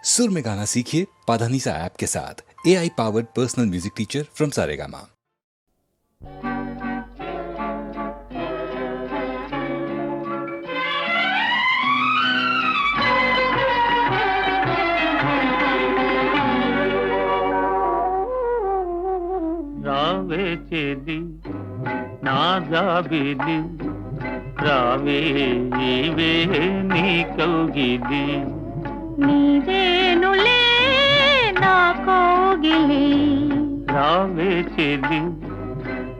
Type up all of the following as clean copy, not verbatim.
सुर में गाना सीखिए पाधानीसा ऐप के साथ। AI powered personal music teacher from Saregama. రావే చెలి నా జాబిలి రావే ఈవే నీ కౌగిలి నీవేనులే నా కోగిలి రావే చెలి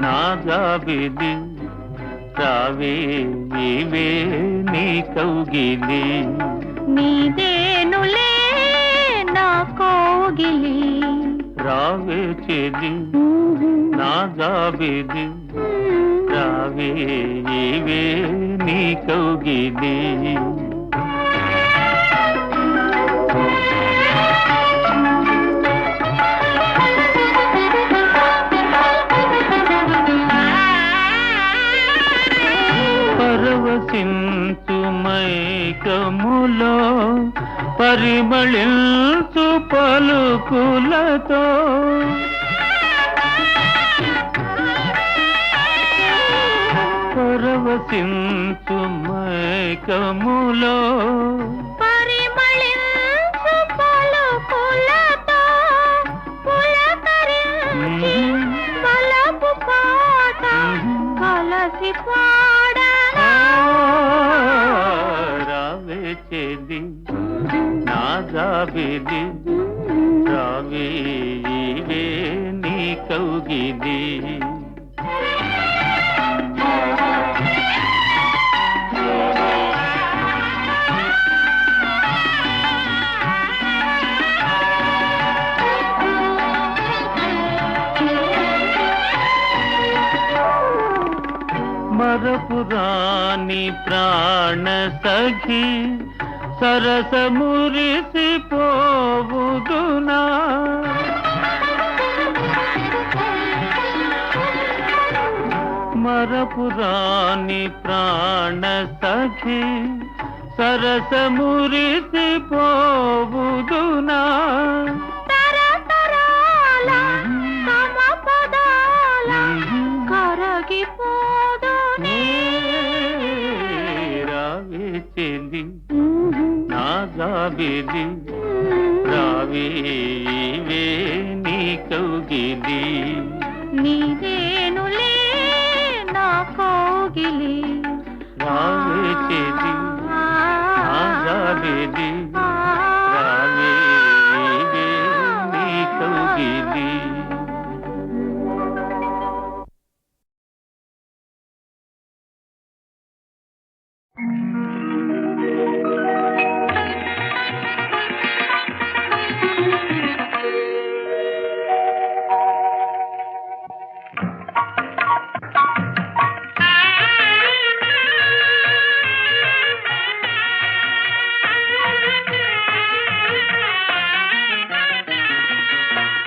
నా జాబిలి రావే ఈవే నీ కౌగిలి నీవేనులే నా కోగిలి రావే చెలి నా జాబిలి రావే ఈవే నీ కౌగిలి పరవశించు మైకములో పరిమళించు పలుకులతో పరవశించు మైకములో పరిమళించు పలుకులతో పులకరించి పలపు పాట కలసి పాడనా రావే చెలి నా జాబిలి రావే ఈవే నీ కౌగిలి మరపురాని ప్రాణ సఖి సరస మురిసి పోవుదునా మరపురాని ప్రాణ సఖి సరస మురిసి పోవుదునా తరతరాల తమ పదాల కరగిపోదునే రావే చెలి నా జాబిలి రావే ఈవే నీ కౌగిలి నీవేనులే నా కోగిలి రావే చెలి నా జాబిలి రావే ఈవే నీ కౌగిలి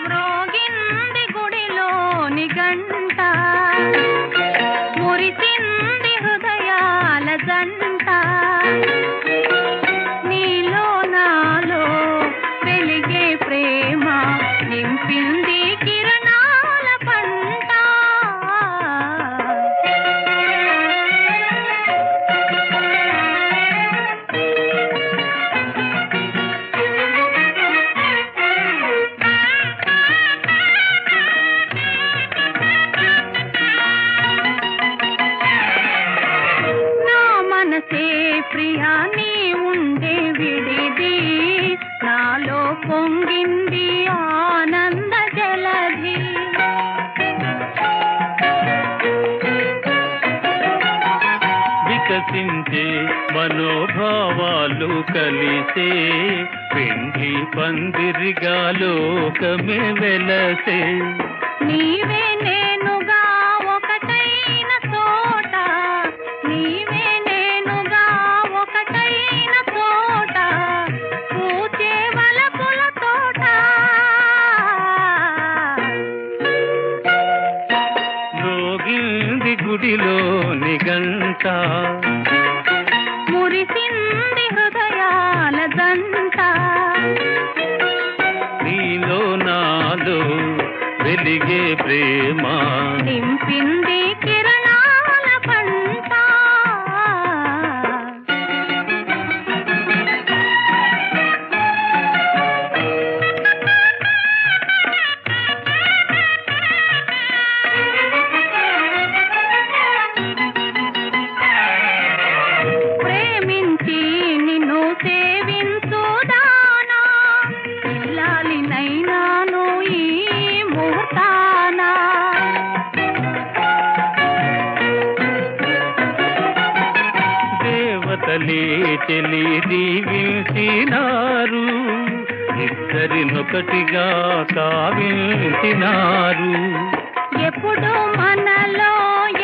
మ్రోగింది గుడిలోని గంట మురిసింది హృదయాల జంట నీలో నాలో వెలిగే ప్రేమ నింపింది కిరణాల పంట నా మనసే ప్రియా నీ ఉండే విడిది నాలో పొంగింది ఆనంద జలధి వికసించే మనోభావాలు కలిసే పెండ్లి పందిరిగా లోకమే వెలసే నీవే నేనుగా ఒకటైన చోట నీవే నేనుగా ఒకటైన చోట పూచే వలపుల తోట రోగింది గుడిలోని గంట మురిసింది హృదయాల జంట కలి చెలి దీవించినారు, ఇద్దరినొకటిగా కావించినారు. ఎప్పుడు మనలో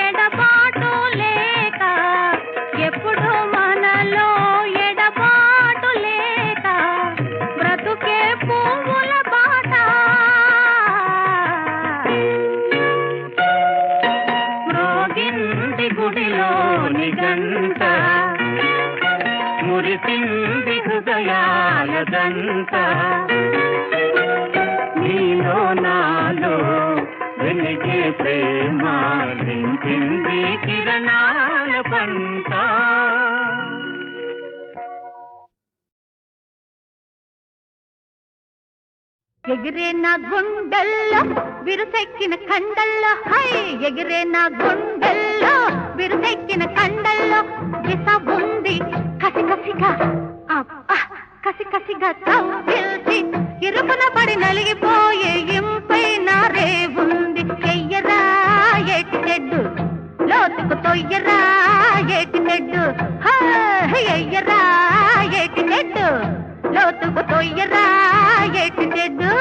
ఎడబాటు లేక, ఎప్పుడు మనలో ఎడబాటు లేక, బ్రతుకే పువ్వుల బాట. మ్రోగింది గుడిలోని గంట, మురిసింది హృదయాలదంత. నీలో నాలో వెలిగే ప్రేమ నింపింది కిరణాల పంట. ఎగిరే నా గుండెల్లో విరుసెక్కిన కండల్లో, హై ఎగిరే నా గుండెల్లో విరుసెక్కిన కండల్లో దిశ ఉంది కసి కసిగా, అబ్బా కసి కసిగా కవ్విల్చి ఇరుకున పడి నలిగిపోయే ఇంపైన రేవుంది. ఎయ్యరా ఏటి తెడ్డు లోతుకు తొయ్యరా ఏటి తెడ్డు, ఎయ్యరా ఏటి తెడ్డు లోతుకు తొయ్యరా ఏటి తెడ్డు.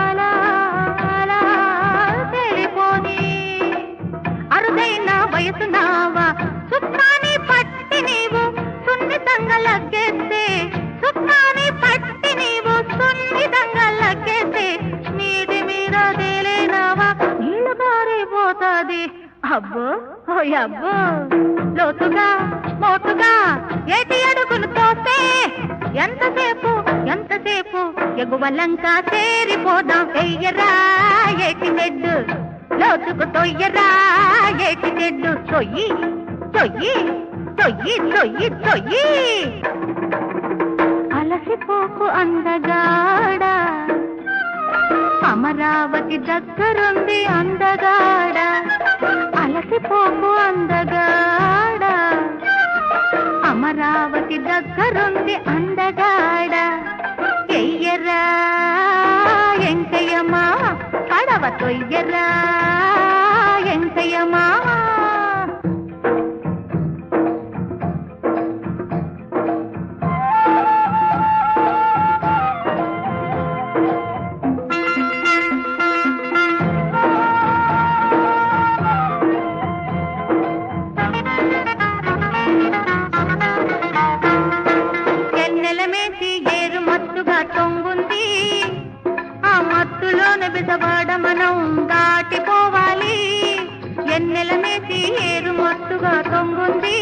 అలా అలా తెలిపోని అరుదైన వయసు నావా, సుఖాన్ని పట్టి నీవు సున్నితంగా లగ్గేస్తే, సుఖాన్ని పట్టి నీవు సున్నితంగా లగ్గేస్తే, నీటి మీద తేలేనావా నీళ్ళు మారిపోతాది. అబ్బో ఓ అబ్బో లోతుగా మోటుగా ఏటి అడుగును తోస్తే, ఎంతసేపు ఎంతసేపు ఎగువలంకా చేరిపోదాం. ఎయ్యరా ఏటి తెడ్డు లోతుకు తొయ్యరా ఏటి తెడ్డు. తొయ్యి తొయ్యి తొయ్యి తొయ్యి తొయ్యి. అలసిపోకు అందగాడ, అమరావతి దగ్గరుంది అందగాడ. అలసిపోకు అందగాడ, అమరావతి దగ్గరుంది అందగాడ. ఎయ్యరా ఎంకయ్యమా పడవ తొయ్యరా ఎంకయ్యమా. బిసవాడ మనం దాటిపోవాలి. ఎన్నెల మేసి ఏరు మత్తుగా తొంగుంది,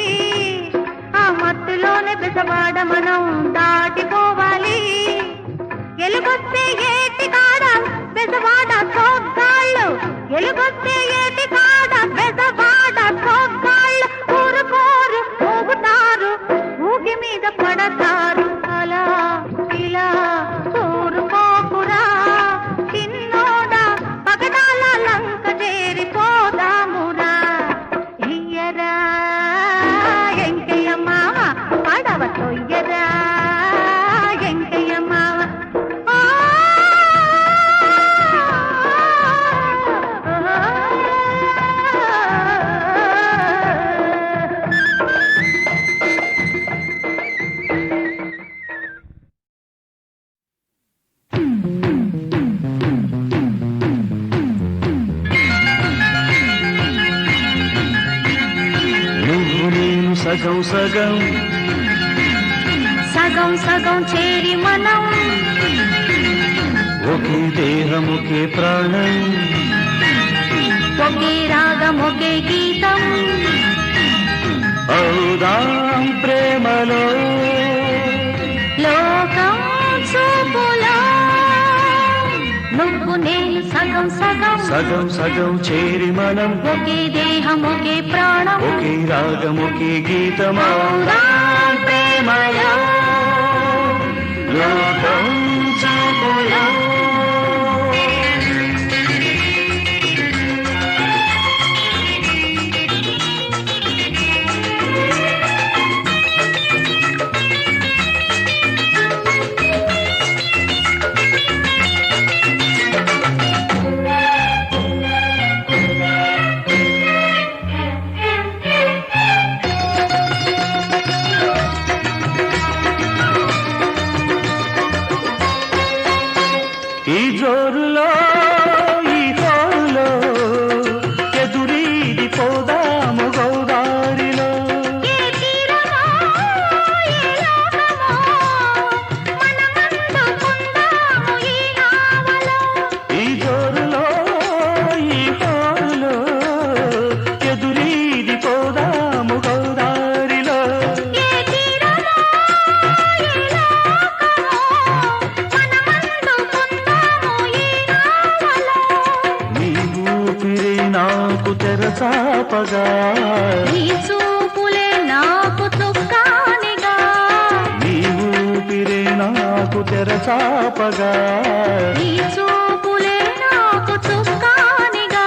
ఆ మత్తులోనే బిసవాడ మనం దాటిపోవాలి. ఎలుగొస్తే ఏటి కాడ బెజవాడ సోగ్గాళ్ళు, ఎలుగొస్తే ఏటి కాడ బెజవాడ సోగ్గాళ్ళు. ఊరుకోరు ఊగుతారు, ఊగి మీద పడతారు. అలా ఇలా ఊరుకోకురా చిన్నోడా, పగడాల లంక చేరిపోదామురా. ఇయ్యరా ఎంకయ్య మావ పడవ తొయ్యరా ఎంకయ్య మావ. సగం సగం సగం సగం చేరి మనం, ఒకే దేహం ఒకే ప్రాణం, ఒకే రాగం ఒకే గీతం. అవుదాం ప్రేమలో లోకం చూపులో నువ్వు నేను సగం సగం, సగం సగం చేరి మనం, ఒకే దేహం ఒకే ప్రాణం, ఒకే రాగం ఒకే గీతం. అవుదాం ప్రేమలో లోకం చూపులో. జోరులో ఈ హోరులో ఎదురీది పోదాము గోదారిలో. ఏ తీరమో ఏ లోకమో మనమందుకుందాము ఈ నావలో. ఈ జోరులో ఈ హోరులో ఎదురీది పోదాము గోదారిలో. ఏ తీరమో ఏ లోకమో మనమందుకుందాము ఈ నావలో. నీ ఊపిరి నాకు తెరచాపగా, నీ చూపులే నాకు చుక్కానిగా. నీ ఊపిరి నాకు తెరచాపగా, నీ చూపులే నాకు చుక్కానిగా.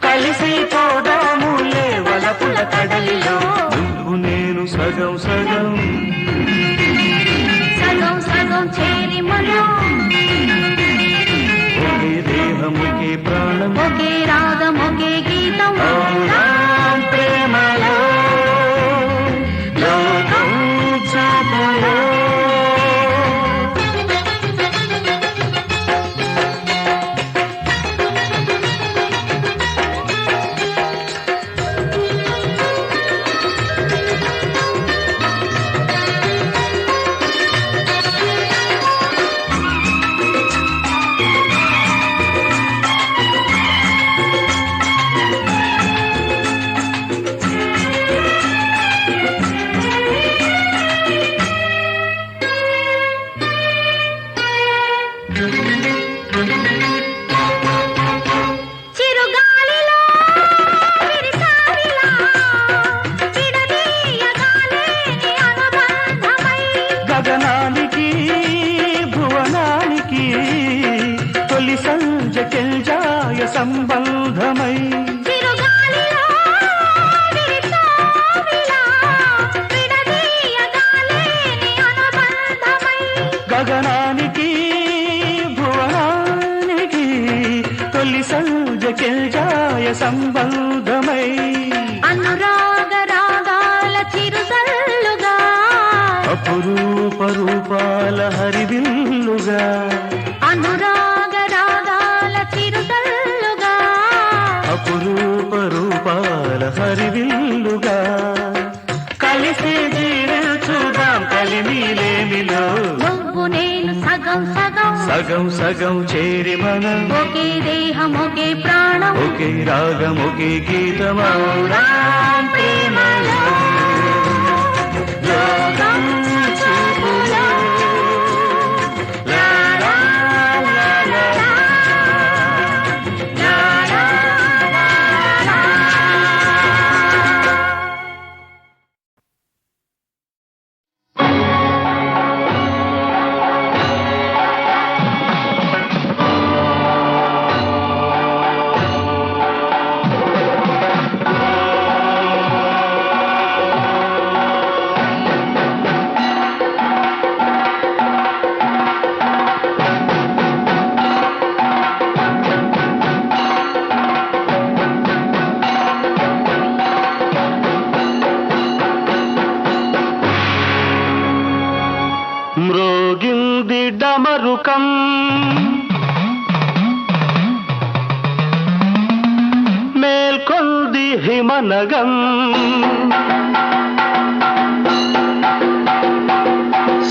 కలిసి పోదాములే వలపుల కడలిలో. నువ్వు నేను సగం సగం, సగం సగం చేరి మనం ఒకే దేహముకే ప్రాణం. ఒకే రాగం ఒకే గీతం. అవుదాం ప్రేమలో లోకం చూపులో. చిరుగాలిలో విరిసారిలా విడదీయగాలేని అనుబంధమై. గగనానికి భువనానికి తొలి సంజకెల్జాయ సంబంధమై. చిరుగాలిలో విరిసారిలా విడదీయగాలేని అనుబంధమై. గగనానికి భువనానికి తొలి సంజకెల్జాయ సంబంధమై. అనురాగ రాగాల చిరుసల్లుగా. అపురూప రూపాల హరివిల్లుగా, అనురాగ రాగాల చిరుసల్లుగా. అపురూప రూపాల హరివిల్లుగా. కలిసి జీవించుదాం కలిమిలేమిలో. నువ్వు నేను సగం సగం సగం సగం చేరి మనం ఒకే దేహం ఒకే ప్రాణం. ఒకే రాగం ఒకే గీతమౌదాం ప్రేమలో లోకం చూపులో. లా లా లా లా లా. లా లా లా లా. మ్రోగింది డమరుకం మేల్కొంది హిమనగం.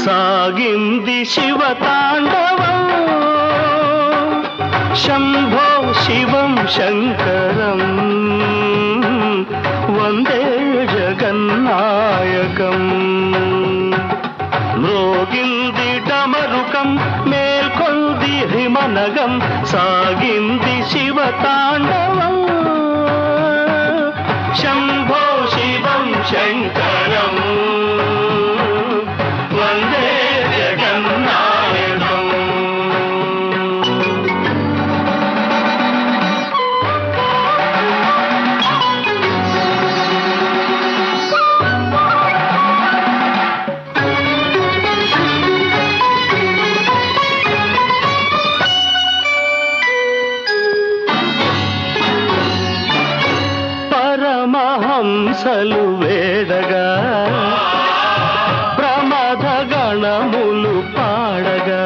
సాగింది శివతాండవం శంభో శివం శంకరం వందే జగన్నాయకం. మ్రోగింది డమరుకం మేల్కొంది హిమనగం సాగింది శివతాండవం శంభో శివం శంకరం వందే జగన్నాయకం. పరమహంసలు వేడగా ప్రమథ గణములు పాడగా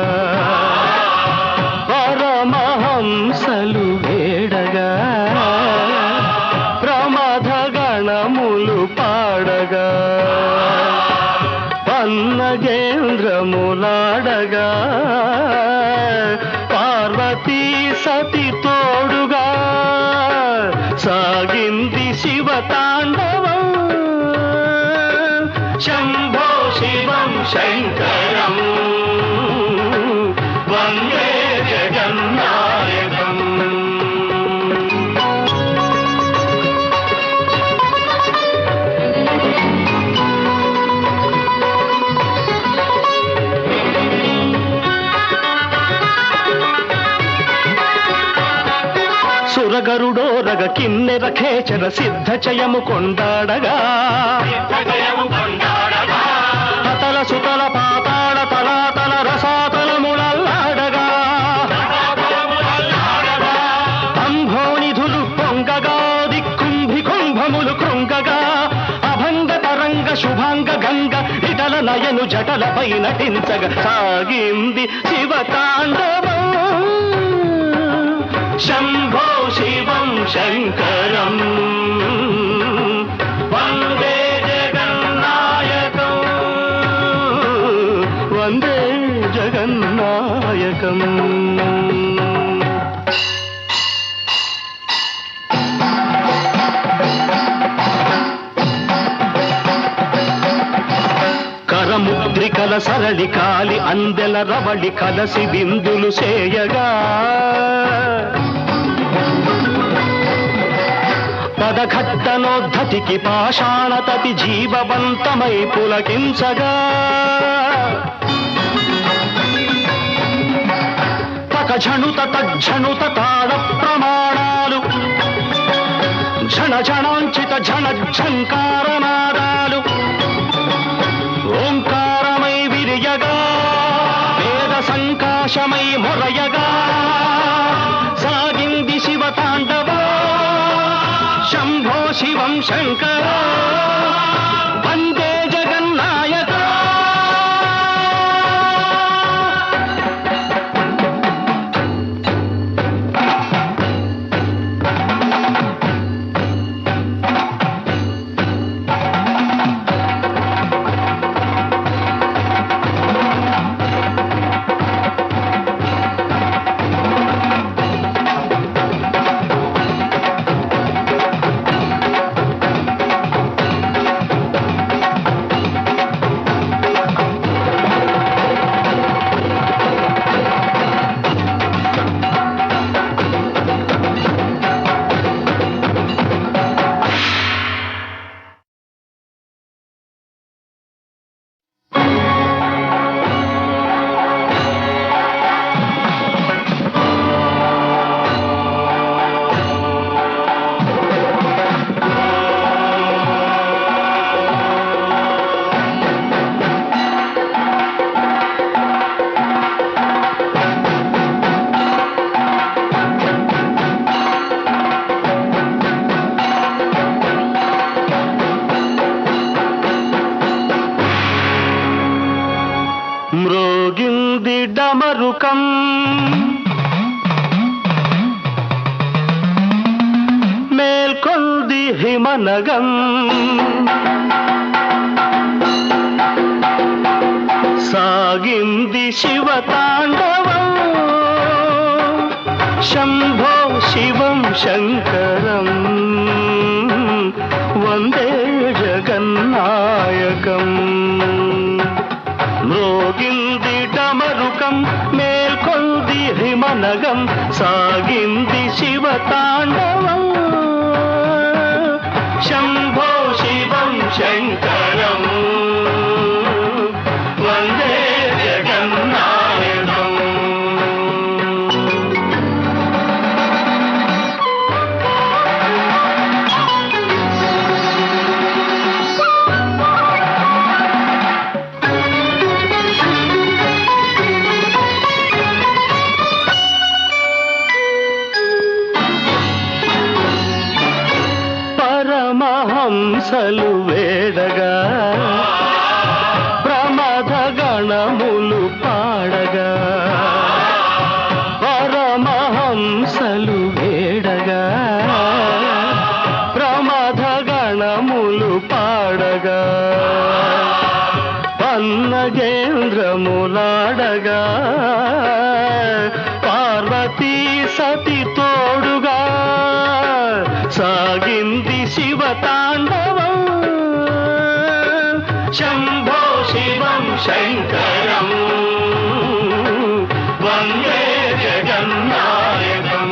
పార్వతీ సతి తోడుగా సాగింది శివ తాండవం. శంభో శివం శంకరం వందే జగన్నాయకం. సురగరుడోరగ కిన్నెర ఖేచర సిద్ధ చయము కొండాడగా అతల సుతల పాతాళ తలాతల రసాతలములల్లాడగా అంభోనిధులు పొంగగా దిక్కుంభి కుంభములు కృంగగా అభంగ తరంగ శుభాంగ గంగ ఇటల నయను జటలపై నటించగా సాగింది శివ తాండవం. శంభో శివం శంకరం వందే జగన్నాయకం వందే జగన్నాయకం. కరముద్రికల సరళి కాలి అందెల రవళి కలసి విందులు చేయగా పదఘట్టనోద్ధతికి పాషాణతతి జీవవంతమై పులకించగా తకఝణుత తజ్ఝణుత తాళ ప్రమాణాలు ఝణ ఝణాంచిత ఝణ ఝంకారనాదాలు ఓంకారమై విరియగా వేద సంకాశమై మొరయగా సాగింది శివ తాండవ. శంభో శివం శంకర వందే జగన్నాయక. మ్రోగింది డమరుకం మేల్కొంది హిమనగం సాగింది శివ తాండవం. శంభో శివం శంకరం వందే జగన్నాయకం. మ్రోగింది డమరుకం మేల్కొంది హిమనగం సాగింది శివ తాండవం. శంభో శివం శంకరం వందే జగన్నాయకం. పరమహంసలు వేడగా ప్రమథ గణములు పాడగా పరమహంసలు వేడగా ప్రమథ గణములు పాడగా పన్నగేంద్రములాడగా పార్వతీ సతి తోడుగా సాగింది శివ తాండవం. శంభో శివం శంకరం వందే జగన్నాయకం.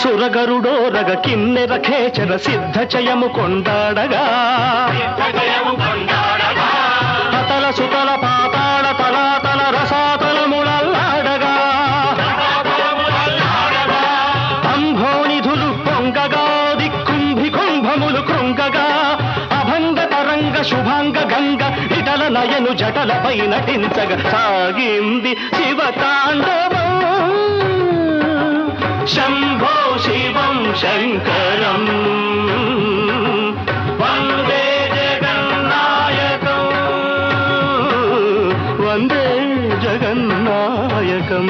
సురగరుడోరగ కిన్నెర ఖేచర సిద్ధ చయము కొండాడగా అతల సుతల పాతాళ తలాతల రసాతలములల్లాడగా అంభోనిధులు పొంగగా దిక్కుంభి కుంభములు కృంగగా అభంగ తరంగ శుభాంగ గంగ ఇటల నయను జటలపై నటించగా సాగింది శివ తాండవం. శంభో శివం శంకరం వందే జగన్నాయకం వందే జగన్నాయకం.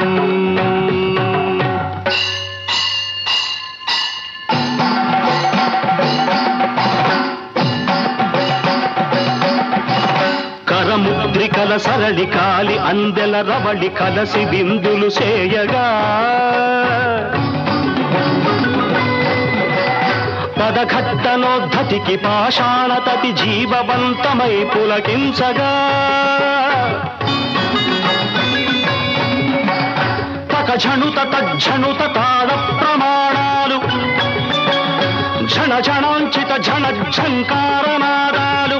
కరముద్రికల సరళి కాలి అందెల రవళి కలసి బిందులు చేయగా పదఘట్టనోద్ధతికి పాషాణతతి జీవవంతమై పులకించగా తకఝణుత తజ్ఝణుత తాళ ప్రమాణాలు ఝణ ఝణాంచిత ఝణ ఝంకారనాదాలు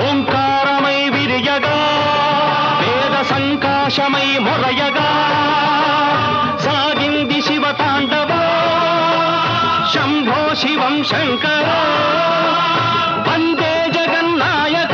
ఓంకారమై విరియగా వేద సంకాశమై మొరయగా సాగింది శివ తాండవ. శంభో శివం శంకర వందే జగన్నాయక.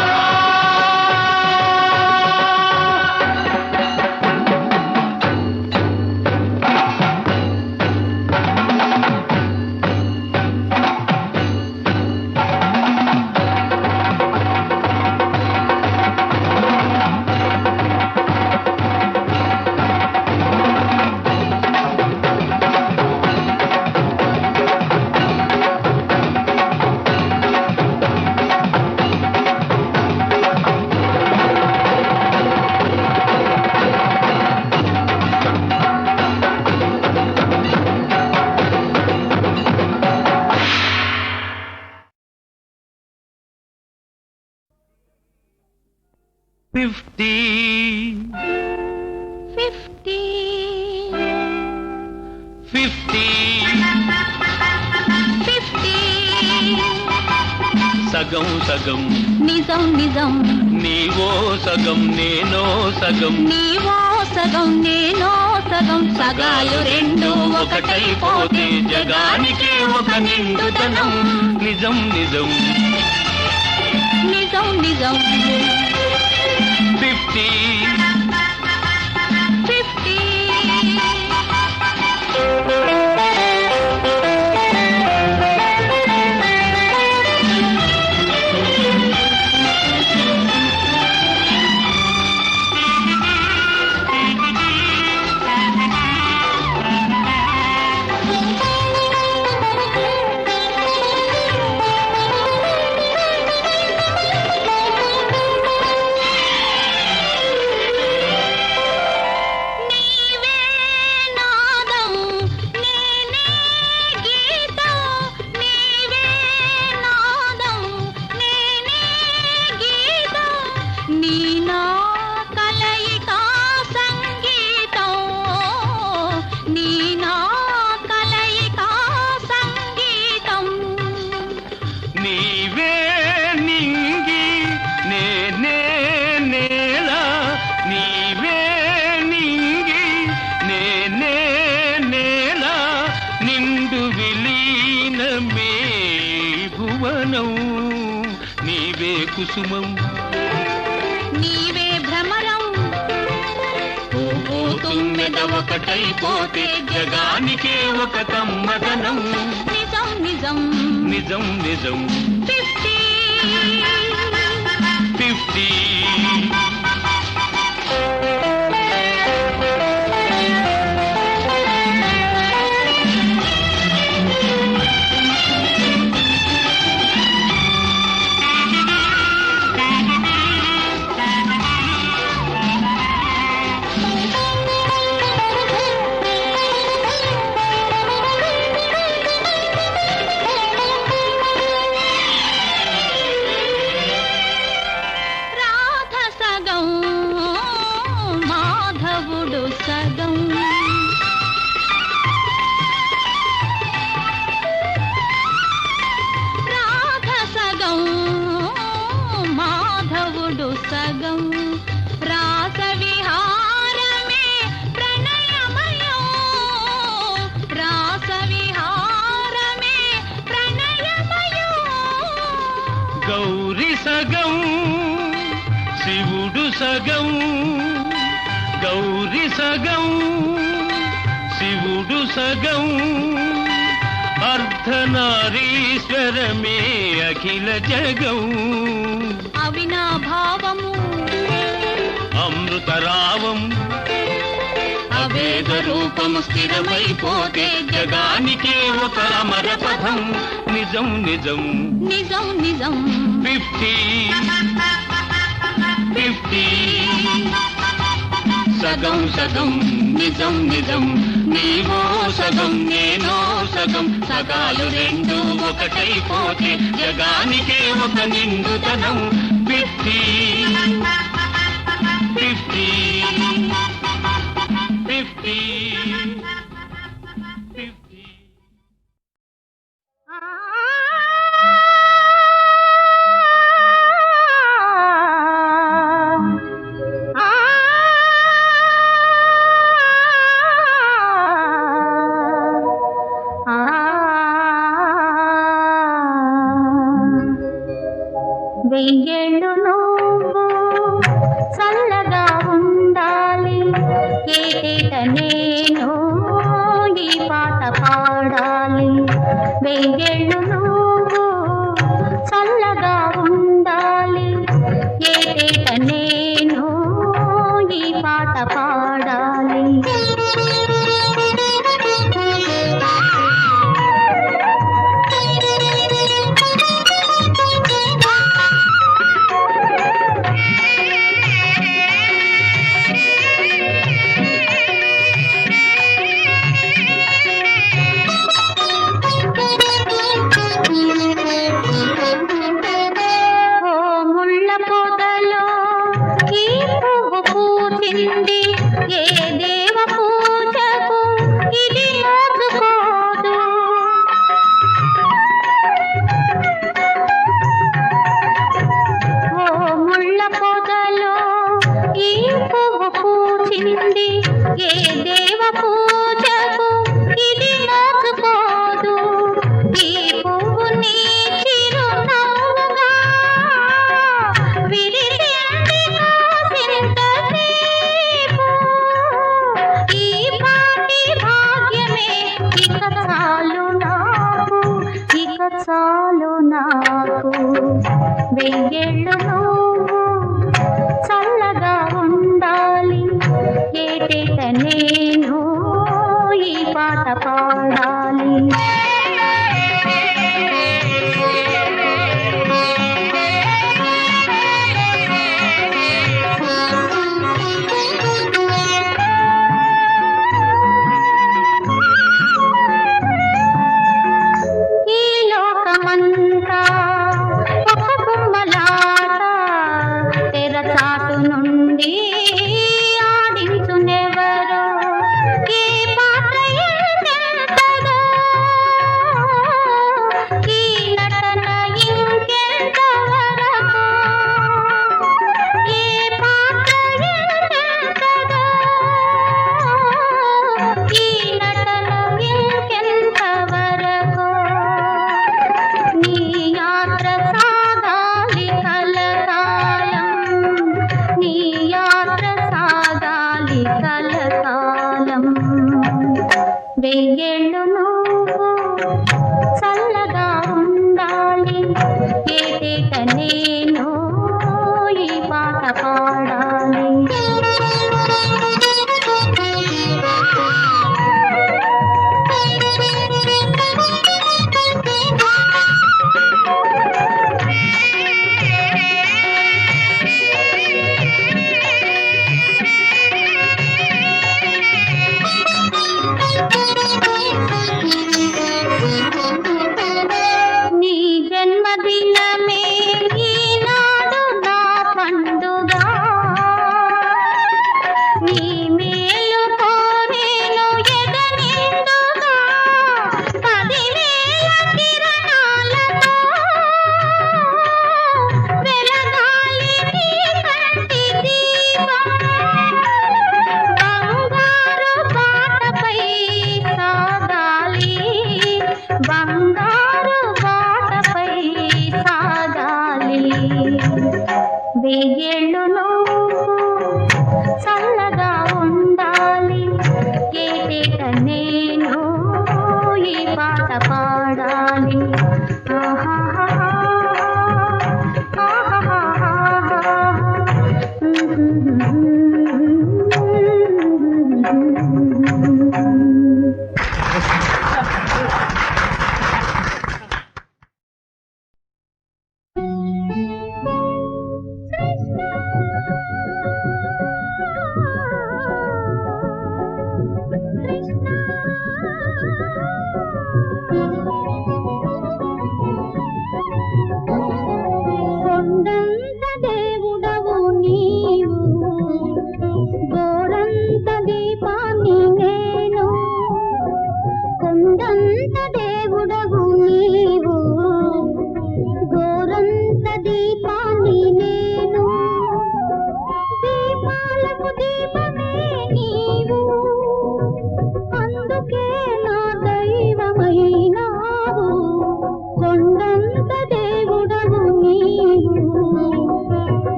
సగం సగం నిజం నిజం నీవో సగం నేనో సగం నీవో సగం నేనో సగం సగాలు రెండు ఒకటైపోతే జగానికి ఒక నిండుదనం. నిజం నిజం నిజం నిజం 50 50 కుసుమం నీవే భ్రమరం తుమ్మెద ఒకటైపోతే జగానికే ఒక కమ్మదనం. నిజం నిజం నిజం నిజం 50 50 మాధవుడు సగం. రాధ సగం మాధవుడు సగం. రాస విహారమే ప్రణయమయం. రాస విహారమే ప్రణయమయం. గౌరి సగం శివుడు సగం, గౌరి సగం శివుడు సగం, అర్ధనారీశ్వరమే అఖిల జగం. అవినాభావము అమృతరావం అవేద రూపం స్థిరమైపోతే జగానికే ఒక అమర పదం. నిజం నిజం నిజం నిజం 50-50 సగం సగం నిజం నిజం. నీవో సగం నేనో సగం, సగాలు రెండు ఒకటైపోతే జగానికే ఒక నిండుతనం. 50-50 50-50. వెయ్యేళ్ళు నువ్వు చల్లగా ఉండాలి. ఏటేట నేను ఈ పాట పాడాలి. వెయ్యేళ్ళు నువ్వు చల్లగా ఉండాలి. ఏటేట నేను ఈ పాట పాడాలి. ఏ దేవ పూజకు ఇది మోసుకోదు. ఓ ముళ్ళ పొదలో ఈ పువ్వు పూచింది. ఏ దేవ పూజకు ఇది మోసుకోదు. ఈ పువ్వు నీ చిరునవ్వుగా విరిసింది కాసింత సేపు. ఈ పాటి భాగ్యమే ఇక చాలు నాకు, ఇక చాలు నాకు. వెయ్యేళ్ళు నువ్వు చల్లగా ఉండాలి. ఏటేట నేను ఈ పాట పాడాలి. ఈ లోకమంతా ఒక గుమ్మలాట, తెరచాటు నుండి ఆడించునెవరో. ఈ పాత్ర ఎంతెంతదో, ఈ నటన ఇంకెంతవరకో. ఈ పాత్ర ఎంతెంతదో, ఈ నటన ఇంకెంతవరకో. నీ యాత్ర సాగాలి కలకాలం, నీ యాత్ర సాగాలి కలకాలం. వెయ్యేళ్ళు నువ్వు చల్లగా ఉండాలి. ఏటేట నేను ఈ పాట పాడాలి. నీ జన్మదినమే ఈనాడు నా పండుగ. నీ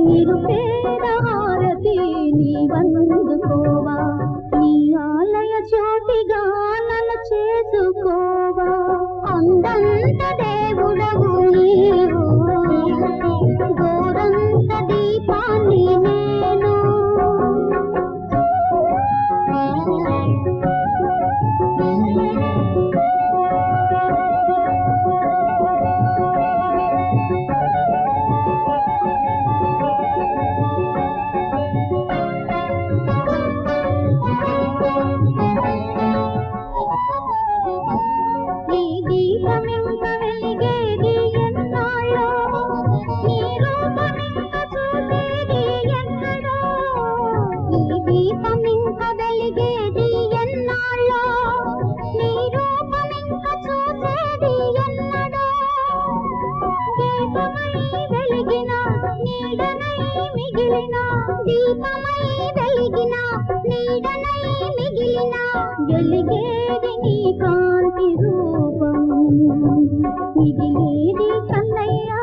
నిరుపేద హారతి నీవందుకోవా, నీ ఆలయ జ్యోతిగా నన్ను చేసుకోవా. అందంత దేవుడవు నీవు, గోరంత దీపాన్ని నేను. నీ దీపమింక వెలిగేది ఎన్నాళ్ళో, నీ రూపమింక చూసేది ఎన్నడో. నీ దీపమింక వెలిగేది ఎన్నాళ్ళో, నీ రూపమింక చూసేది ఎన్నడో. దీపమై వెలిగిన నీడనై మిగిలిన, దీపమై వెలిగిన నీడనై మిగిలిన, వెలిగేది నీ కాంతి రూపం, మిగిలేది కన్నయ్యా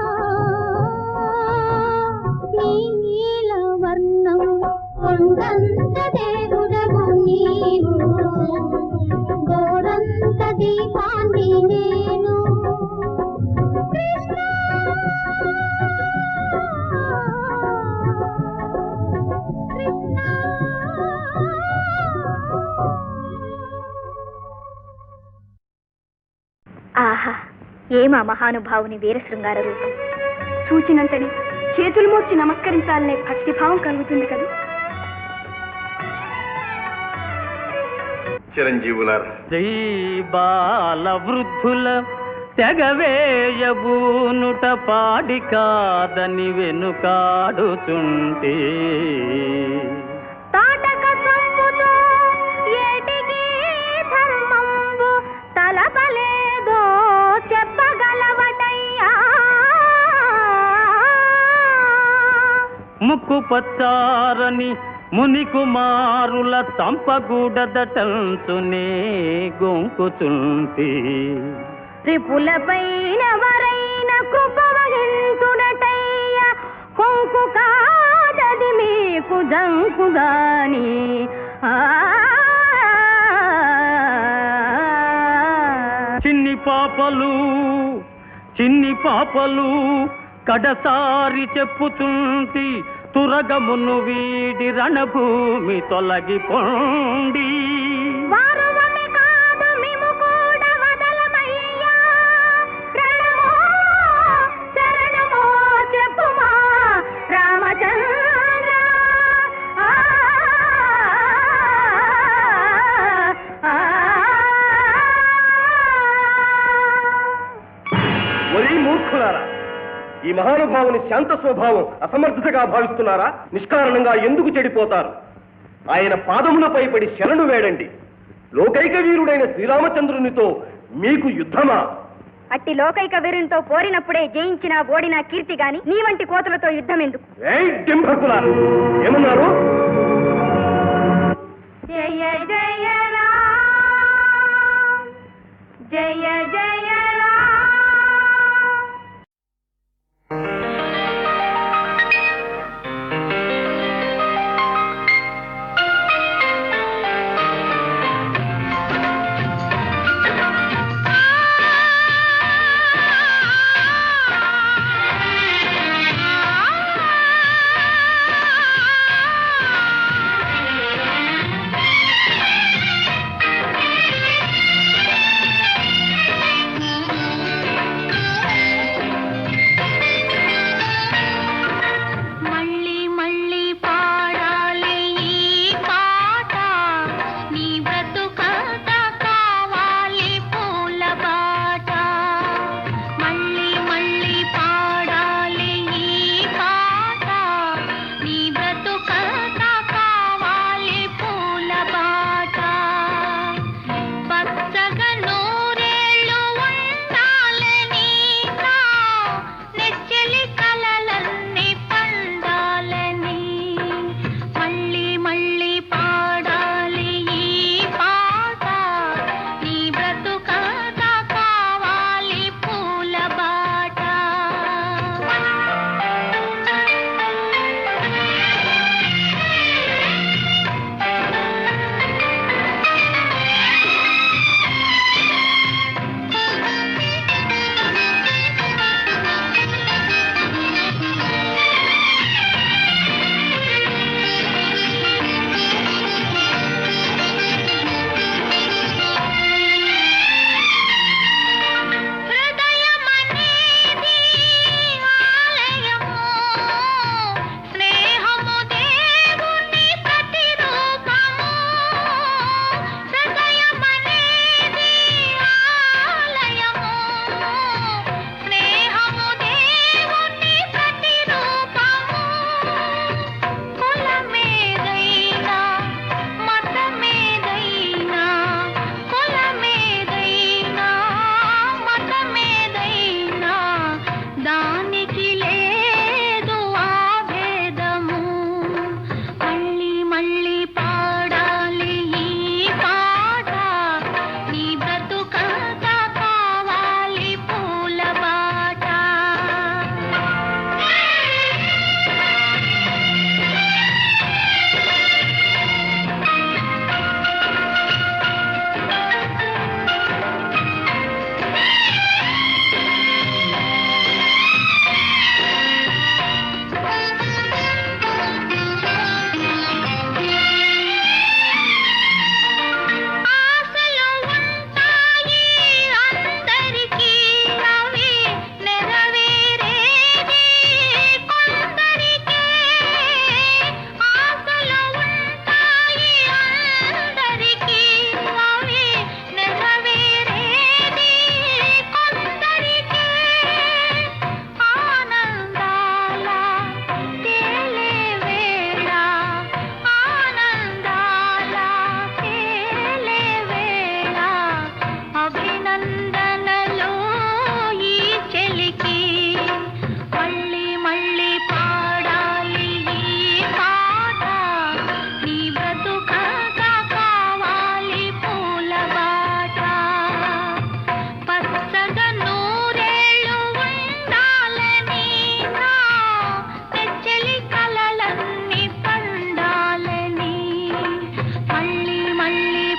నీ నీల వర్ణం. కొండంత దేవుడవు నీవు, గోరంత దీపాన్ని నేను. ఆహా, ఏమా మహానుభావుని వీరశృంగార రూపం! చూచినంతని చేతులు మోర్చి నమస్కరించాలనే భక్తిభావం కలుగుతుంది కదా. చిరంజీవులారా, జై బాల వృద్ధుల తెగవేయబూనుట పాడి కాదని వెనుకాడుతుంటే, తాటక సంపుతో ఏటికి ధర్మంబు తలపలేదో చెప్పగలవటయ్యా. ముక్కు పచ్చారని ముని కుమారుల చంపగూడదటంచునే గొంకుతుంటే, త్రిపులపైన వరైన కృప వహించుడటయ్య, కొంకు కాదది మీకు జంకుగాని. చిన్ని పాపలు కడసారి చెప్పుతుంటి, తురగమును వీడి రణభూమి తొలగిపోండి. వారువమి కాదు మిము కూడా వదలమయ్యా, రణమో శరణమో చెప్పుమా రామచంద్ర. ఒరే మూర్ఖులారా, ఈ మహానుభావుని శాంత స్వభావం అసమర్థతగా భావిస్తున్నారా? నిష్కారణంగా ఎందుకు చెడిపోతారు? ఆయన పాదములపై పడి శరణు వేడండి. లోకైక వీరుడైన శ్రీరామచంద్రునితో మీకు యుద్ధమా? అట్టి లోకైక వీరునితో పోరినప్పుడే జయించిన ఓడిన కీర్తి గాని నీ వంటి కోతులతో యుద్ధం ఎందుకు? ఏయ్ డింభకులారా, ఏమన్నారు? జయ జయ రామ్, జయ జయ రామ్.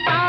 పాద